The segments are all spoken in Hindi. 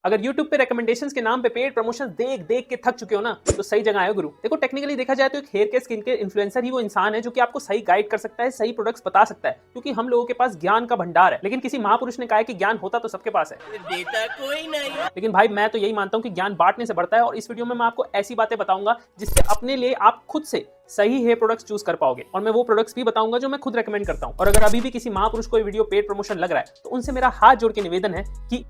अगर YouTube पे recommendations के नाम पे पेड प्रमोशन देख देख के थक चुके हो ना, तो सही जगह आए गुरु। देखो टेक्निकली देखा जाए तो एक hair care skin care influencer ही वो इंसान है जो कि आपको सही गाइड कर सकता है, सही प्रोडक्ट्स बता सकता है, क्योंकि हम लोगों के पास ज्ञान का भंडार है। लेकिन किसी महापुरुष ने कहा है कि ज्ञान होता तो सबके पास है, देता कोई नहीं। लेकिन भाई मैं तो यही मानता हूँ कि ज्ञान बांटने से बढ़ता है। और इस वीडियो में मैं आपको ऐसी बातें बताऊंगा जिससे अपने लिए आप खुद से सही हेयर प्रोडक्ट्स चूज कर पाओगे, और मैं वो प्रोडक्ट्स भी बताऊंगा जो मैं खुद रेकमेंड करता हूँ। और अगर अभी भी किसी महापुरुष को ये वीडियो पेड प्रमोशन लग रहा है तो उनसे मेरा हाथ जोड़ के निवेदन है कि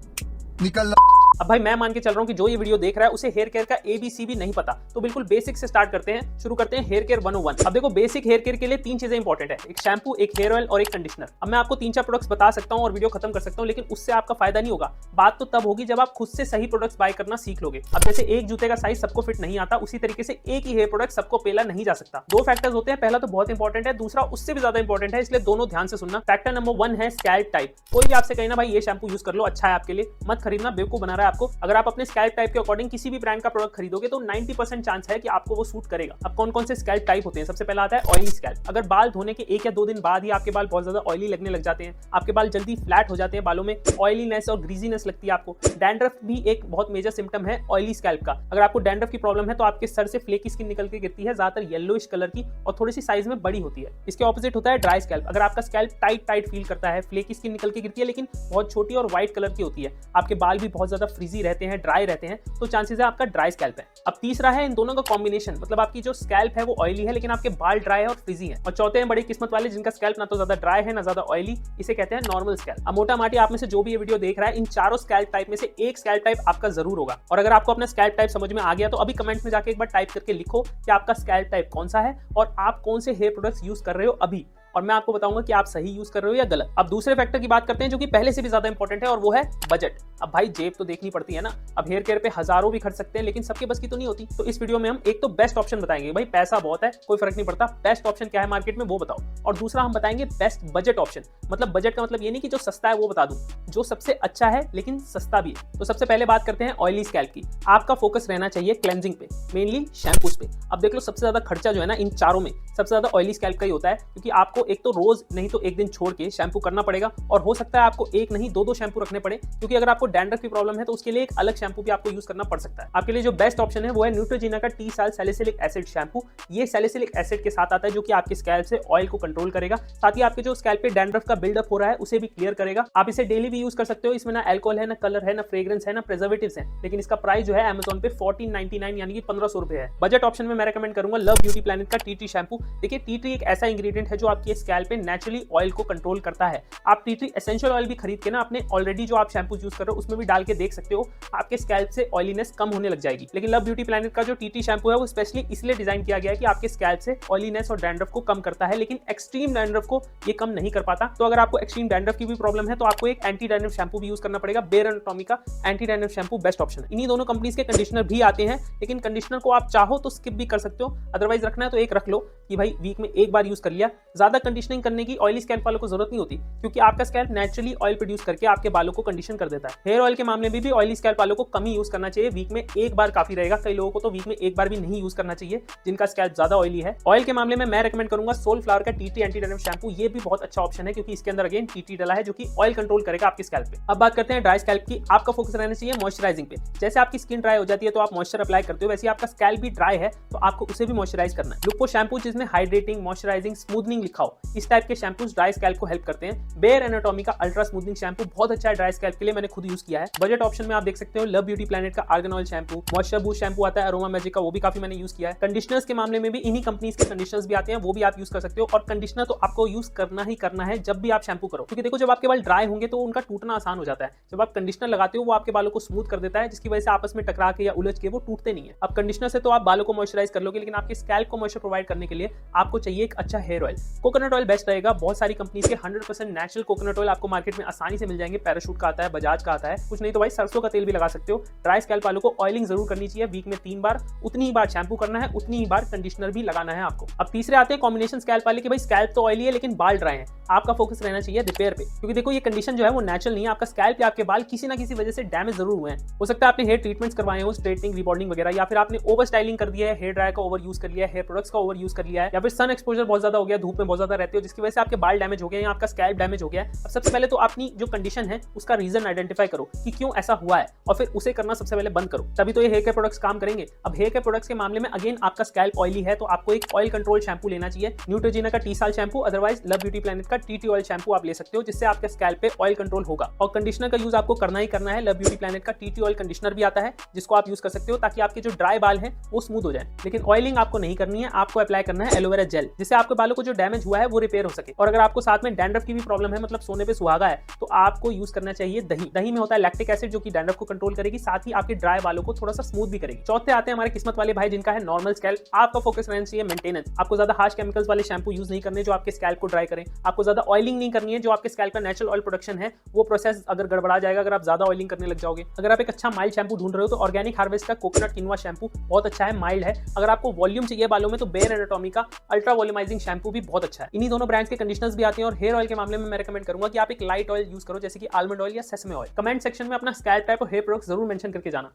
निकल। अब भाई मैं मान के चल रहा हूँ कि जो ये वीडियो देख रहा है उसे हेयर केयर का ABC भी नहीं पता, तो बिल्कुल बेसिक से स्टार्ट करते हैं। शुरू करते हैं हेयर केयर 101। अब देखो बेसिक हेयर केयर के लिए तीन चीजें इंपॉर्टेंट है, एक शैम्पू, एक हेयर ऑयल और एक कंडीशनर। अब मैं आपको 3-4 प्रोडक्ट्स बता सकता हूँ और वीडियो खत्म कर सकता हूँ, लेकिन उससे आपका फायदा नहीं होगा। बात तो तब होगी जब आप खुद से सही प्रोडक्ट्स बाय करना सीख लोगे। अब जैसे एक जूते का साइज सबको फिट नहीं आता, उसी तरीके से एक ही हेयर प्रोडक्ट सबको पेला नहीं जा सकता। दो फैक्टर्स होते हैं, पहला तो बहुत इंपॉर्टेंट है, दूसरा उससे भी ज्यादा इंपॉर्टेंट है, इसलिए दोनों ध्यान से सुनना। फैक्टर नंबर 1 है स्कैल्प टाइप। कोई भी आपसे कहे ना भाई ये शैम्पू यूज कर लो, अच्छा है आपके लिए, मत खरीदना, बेवकूफ बना रहा है आपको। अगर आप अपने स्कैल्प टाइप के अकॉर्डिंग किसी भी ब्रांड का प्रोडक्ट खरीदोगे तो 90% चांस है कि आपको वो सूट करेगा। अब कौन कौन से स्कैल्प टाइप होते हैं? सबसे पहला आता है ऑयली स्कैल्प। अगर बाल धोने के 1 या 2 दिन बाद ही आपके बाल बहुत ज्यादा ऑयली लगने लग जाते हैं, आपके बाल जल्दी फ्लैट हो जाते हैं, बालों में ऑयलीनेस और ग्रीजीनेस लगती है आपको। डैंड्रफ भी एक बहुत मेजर सिम्टम है ऑयली स्कैल्प का। अगर आपको डैंड्रफ की प्रॉब्लम है तो आपके सर से फ्लेकी स्किन निकल के गिरती है, ज्यादातर येलोइश कलर की और थोड़ी सी साइज में बड़ी होती है। इसके ऑपोजिट होता है ड्राई स्कैल्प। अगर आपका स्कैल्प टाइट फील करता है, फ्लेकी स्किन निकल के गिरती है लेकिन बहुत छोटी और व्हाइट कलर की होती है, आपके बाल भी बहुत ज्यादा फ्रीजी रहते हैं, ड्राई रहते हैं, तो चांसेस है आपका ड्राई स्कैल्प है। अब तीसरा है इन दोनों का कॉम्बिनेशन, मतलब आपकी जो स्कैल्प है वो ऑयली है लेकिन आपके बाल ड्राई है और फ्रीजी है। और चौथे हैं बड़ी किस्मत वाले जिनका स्कैल्प ना तो ज्यादा ड्राई है ना ज्यादा ऑयली, इसे कहते हैं नॉर्मल स्कैल्प। अब मोटा माटी आप में से जो भी ये वीडियो देख रहा है, इन चारों स्कैल्प टाइप में से एक स्कैल्प टाइप आपका जरूर होगा। और अगर आपको अपना स्कैल्प टाइप समझ में आ गया तो अभी कमेंट में जाके एक बार टाइप करके लिखो कि आपका स्कैल्प टाइप कौन सा है और आप कौन से हेयर प्रोडक्ट्स यूज कर रहे हो अभी, और मैं आपको बताऊंगा कि आप सही यूज कर रहे हो या गलत। अब दूसरे फैक्टर की बात करते हैं जो कि पहले से भी ज्यादा इंपॉर्टेंट है, और वो है बजट। अब भाई जेब तो देखनी पड़ती है ना। अब हेयर केयर पे हजारों भी खर्च सकते हैं लेकिन सबके बस की तो नहीं होती। तो इस वीडियो में हम एक तो बेस्ट ऑप्शन बताएंगे, भाई पैसा बहुत है कोई फर्क नहीं पड़ता, बेस्ट ऑप्शन क्या है मार्केट में वो बताओ। और दूसरा हम बताएंगे बेस्ट बजट ऑप्शन। मतलब बजट का मतलब ये नहीं कि जो सस्ता है वो बता दूं, जो सबसे अच्छा है लेकिन सस्ता भी है। तो सबसे पहले बात करते हैं ऑयली स्कैल्प की। आपका फोकस रहना चाहिए क्लेंजिंग पे, मेनली शैम्पूज पे। अब देख लो सबसे ज्यादा खर्चा जो है ना इन चारों में सबसे ज्यादा ऑयली स्कैल्प का ही होता है, क्योंकि आपको एक तो रोज नहीं तो एक दिन छोड़ के शैम्पू करना पड़ेगा, और हो सकता है आपको एक नहीं 2-2 शैम्पू रखने पड़े, क्योंकि अगर आपको डैंड्रफ की प्रॉब्लम है तो उसके लिए एक अलग शैम्पू भी आपको यूज करना पड़ सकता है। आपके लिए जो बेस्ट ऑप्शन है वो है न्यूट्रोजीना का टी साल सैलिसिलिक एसिड शैम्पू। ये सैलिसिलिक एसिड के साथ आता है जो कि आपके स्कैल्प से ऑयल को कंट्रोल करेगा, साथ ही आपके जो स्कैल्प पे डैंड्रफ का बिल्डअप हो रहा है उसे भी क्लियर करेगा। आप इसे डेली भी यूज कर सकते हो। इसमें ना अल्कोहल है, ना कलर है, ना फ्रेग्रेंस है, ना प्रिजर्वेटिव्स है, लेकिन इसका प्राइस जो है अमेज़न पे 1499 यानी कि 1500 रुपए है। बजट ऑप्शन में मैं रेकमेंड करूंगा लव ब्यूटी प्लैनेट का टी ट्री शैम्पू। देखिए टी ट्री एक ऐसा इंग्रेडिएंट है जो आपके स्कैल्प पे नेचुरली ऑयल को कंट्रोल करता है। आप टी ट्री एसेंशियल ऑयल भी खरीद के ना अपने ऑलरेडी जो आप शैम्पू यूज कर रहे हो उसमें भी डाल के देख सकते हो, आपके स्कैल्प से ऑयलीनेस कम होने लग जाएगी। लेकिन लव ब्यूटी प्लैनेट का जो टी ट्री शैम्पू है वो स्पेशली इसलिए डिजाइन किया गया है कि आपके स्कैल्प से ऑयलीनेस और डैंड्रफ को कम करता है, लेकिन एक्सट्रीम डैंड्रफ को ये कम नहीं कर पाता। तो अगर आपको एक्सट्रीम डैंड्रफ की भी प्रॉब्लम है तो आपको एक एंटी डैंड्रफ शैम्पू भी यूज करना पड़ेगा। बेयर एनाटॉमी का anti dandruff shampoo best option है। इन्हीं दोनों कंपनीज के कंडीशनर भी आते हैं, लेकिन कंडीशनर को आप चाहो तो स्किप भी कर सकते हो, अदरवाइज रखना है तो एक रख लो कि भाई वीक में एक बार यूज कर लिया। ज्यादा कंडीशनिंग करने की ऑयली स्कैल्प वालों को जरूरत नहीं होती, क्योंकि आपका स्कैल्प नेचुरली ऑयल प्रोड्यूस करके आपके बालों को कंडीशन कर देता है। हेयर ऑयल के मामले में भी ऑयली स्कैल्प वालों को कम ही यूज करना चाहिए, वीक में एक बार काफी रहेगा। कई लोगों को तो वीक में एक बार भी नहीं यूज करना चाहिए जिनका स्कैल्प ज्यादा ऑयली है। ऑयल के मामले में मैं रेकमेंड करूंगा सोलफ्लावर का tea tree anti dandruff shampoo. ये भी बहुत अच्छा ऑप्शन है क्योंकि इसके अंदर अगेन टी ट्री डला है जो कि ऑयल कंट्रोल करेगा आपके स्कैल्प पे। अब बात करते हैं ड्राई स्कैल्प की। आपका फोकस रहना चाहिए मॉइस्चराइजिंग पे। जैसे आपकी स्किन ड्राई हो जाती है तो आप मॉइस्चर अप्लाई करते हो, वैसे आपका स्कैल्प भी ड्राई है तो आपको उसे भी मॉइस्चराइज करना है। लुक शैम्पू जिसमें हाइड्रेटिंग, मॉइस्चराइजिंग, स्मूथनिंग लिखा हो, इस टाइप के शैम्पूज ड्राई स्कैल्प को हेल्प करते हैं। बेयर एनाटॉमी का अल्ट्रा स्मूथनिंग शैम्पू बहुत अच्छा है ड्राई स्कैल्प के लिए, मैंने खुद यूज किया है। बजट ऑप्शन में आप देख सकते हो लव ब्यूटी प्लैनेट का argan oil shampoo, moisture boost shampoo आता है अरोमा मैजिक का, वो भी काफी मैंने यूज किया है। कंडीशनर्स के मामले में भी इन्हीं कंपनीज के कंडीशनर्स भी आते हैं, वो भी आप यूज कर सकते हो। और कंडीशनर तो आपको यूज करना ही करना है जब भी आप शैम्पू करो, क्योंकि देखो जब आपके बाल ड्राई होंगे तो उनका टूटना आसान हो जाता है। जब आप कंडीशनर लगाते हो वो आपके बालों को स्मूथ कर देता है, जिसकी वजह से आपस में टकरा के या उलझ के वो टूटते नहीं है। अब कंडीशनर से तो आप बालों को मॉइस्चराइज कर लोगे, लेकिन आपके स्कैल्प को मॉइस्चर प्रोवाइड करने के लिए आपको चाहिए एक अच्छा hair oil. Coconut oil best रहेगा। बहुत सारी कंपनीज के 100% नेचुरल कोकोनट ऑयल आपको मार्केट में आसानी से मिल जाएंगे। पैराशूट का आता है, बजाज का आता है, कुछ नहीं तो भाई सरसों का तेल भी लगा सकते हो। ड्राई स्कैल्प वालों को ऑयलिंग जरूर करनी चाहिए, वीक में 3 बार, उतनी ही बार शैम्पू करना है, उतनी ही बार कंडीशनर भी लगाना है आपको। अब तीसरे आते हैं कॉम्बिनेशन स्कैल्प वाले कि भाई स्कैल्प तो ऑयली है लेकिन बाल ड्राई है। आपका फोकस रहना चाहिए रिपेयर पे, क्योंकि देखो ये कंडीशन जो है वो नेचुरल नहीं है। आपका स्कैल्प या आपके बाल किसी ना किसी वजह से डैमेज जरूर हुए हैं। हो सकता है आपने हेयर ट्रीटमेंट्स करवाए हो, स्ट्रेटनिंग, रिबॉन्डिंग वगैरह, या फिर आपने ओवर स्टाइलिंग कर दिया है, हेयर ड्रायर का ओवर यूज कर लिया है, हेयर प्रोडक्ट्स का ओवर यूज कर लिया है। गया है या फिर सन एक्सपोजर बहुत ज्यादा हो गया, धूप में बहुत ज्यादा रहते हो जिसकी वजह से आपके बाल डैमेज हो गए या आपका स्कैल्प डैमेज हो गया है। अब सबसे पहले तो अपनी जो कंडीशन है उसका रीजन आइडेंटिफाई करो कि क्यों ऐसा हुआ है और फिर उसे करना सबसे पहले बंद करो, तभी तो ये हेयर केयर प्रोडक्ट्स काम करेंगे। अब हेयर केयर प्रोडक्ट्स के मामले में अगेन आपका स्कैल्प ऑयली है तो आपको एक ऑयल कंट्रोल शैम्पू लेना चाहिए। न्यूट्रोजिना का टी साल shampoo, otherwise love beauty planet का टी ऑयल शैम्पू आप ले सकते हो, जिससे आपके स्कैल्प पे ऑयल कंट्रोल होगा। और कंडीशनर का यूज आपको करना ही करना है। लव ब्यूटी प्लैनेट का टी ऑयल कंडीशनर भी आता है जिसको आप यूज कर सकते हो ताकि आपके जो ड्राई बाल हैं वो स्मूथ हो जाए। लेकिन ऑयलिंग आपको नहीं करनी है, आपको अप्लाई करना है एलोवेरा जेल, जिससे आपके बालों को जो डैमेज हुआ है वो रिपेयर हो सके। और अगर आपको साथ में डैंड्रफ की भी प्रॉब्लम है, मतलब सोने पे सुहागा है, तो आपको यूज करना चाहिए दही। दही में होता है लैक्टिक एसिड जो कि डैंड्रफ को कंट्रोल करेगी, साथ ही आपके ड्राई बालों को थोड़ा सा स्मूथ भी करेगी। चौथे आते हैं हमारे किस्मत वाले भाई जिनका है नॉर्मल स्कैल्प। आपका फोकस रहना चाहिए मेंटेनेंस। आपको ज्यादा हार्श केमिकल्स वाले शैम्पू यूज नहीं करने जो आपके स्कैल्प को ड्राई करें। आपको ज्यादा ऑयलिंग नहीं करनी है, जो आपके स्कैल्प का नेचुरल ऑयल प्रोडक्शन है वो प्रोसेस अगर गड़बड़ा जाएगा अगर आप ज्यादा ऑयलिंग करने लग जाओगे। अगर आप एक अच्छा माइल्ड शैम्पू ढूंढ रहे हो तो ऑर्गेनिक हार्वेस्ट का कोकोनट किनवा शैम्पू बहुत अच्छा है, माइल्ड है। अगर आपको वॉल्यूम चाहिए बालों में तो बेयर एनाटॉमी का अल्ट्रा वॉल्यूमाइजिंग शैम्पू भी बहुत अच्छा है। इन्हीं दोनों ब्रांड्स के कंडीशनर्स भी आते हैं। और हेयर ऑयल के मामले में मैं रेकमेंड करूंगा कि आप एक लाइट ऑयल यूज करो जैसे कि आलमंड ऑयल या सेसमे ऑयल। कमेंट सेक्शन में अपना स्कैल्प टाइप और हेयर प्रोडक्ट्स जरूर मेंशन करके जाना।